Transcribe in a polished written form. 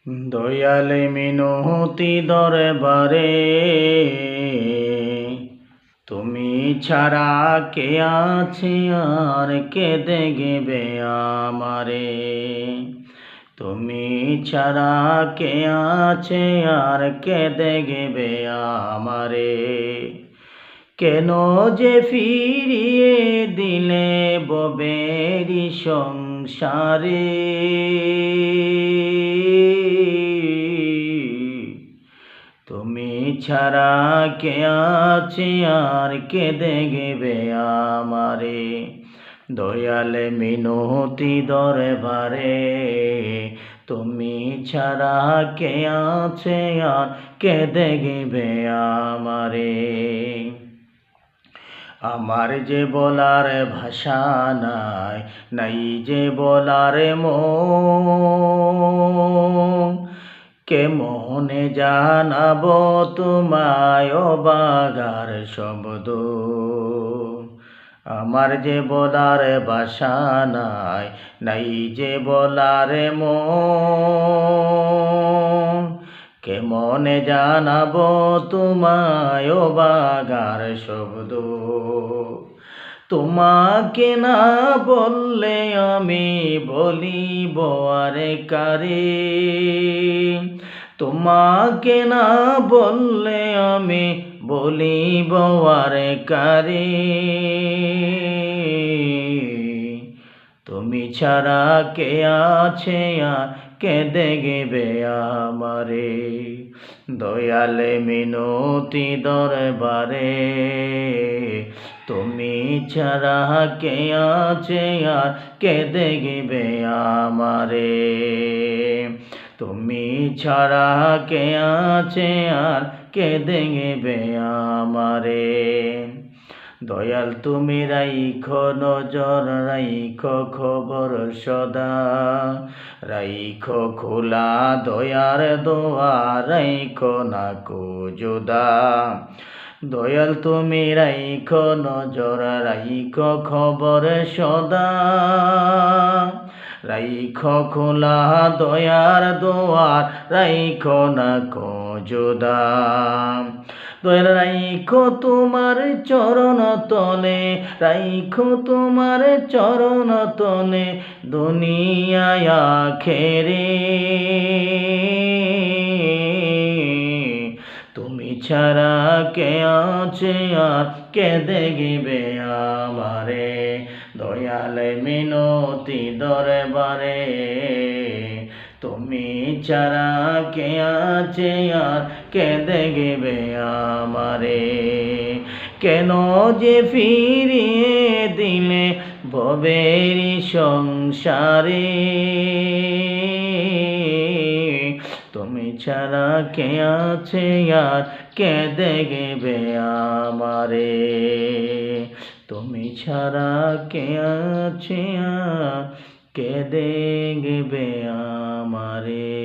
দয়ালে মিনতি দরবারে, তুমি ছাড়া কে আছে আর কে দেখবে আমারে। তুমি ছাড়া কে আছে আর কে দেখবে আমারে। কেন যে ফিরিয়ে দিলে ববেরি সংসারে। তুমি ছাড়া কে আছে আর কে দেখবে আমারে। দয়ালে মিনতি দরবারে, তুমি ছাড়া কে আছে আর কে দেখবে আমারে। আমার যে বলার ভাষা নাই, নাই যে বলার মন, কে মোহনে জানাবো তোমায় অবাগার শব্দ। আমার যে বলার ভাষা নাই, নাই যে বলার মন, কেমনে জানাবো তোমায় অবাগার শব্দ। তোমাকে না বললে আমি বলিব আরে কারে। তোমাকে না বললে আমি বলিব আরে কারে। তুমি ছাড়া কে আছে আর কে দেখবে আমারে। দয়ালে মিনতি দরবারে, তুমি ছাড়া কে আছে আর কে দেখবে আমারে। তুমি ছাড়া কে আছে আর কে দেখবে আমারে। দয়াল তুমি রাইখো নজর, রাইখো খবর সদা, রাইখো খোলা দয়ার দোয়ার, রাইখো না কো জুদা। দয়াল তুমি রাইখো নজর, রাইখো খবর সদা, রাইখো খোলা দয়ার দোয়ার, রাইখো না কো জুদা। দয়াল রাইখো তোমার চরণ তলে, রাইখো তোমার চরণ তলে দুনিয়ায় আখেরে। তুমি ছাড়া কে আছে আর কে দেখবে আমারে। দয়ালে মিনতি দরবারে, তুমি ছাড়া কে আছে আর কে দেখবে আমারে। কেন যে ফিরিয়ে দিলে ভবেরি সংসারে। তুমি ছাড়া কে আছে আর কে দেখবে আমারে। তুমি ছাড়া কে আছে আর কে দেখবে আমারে।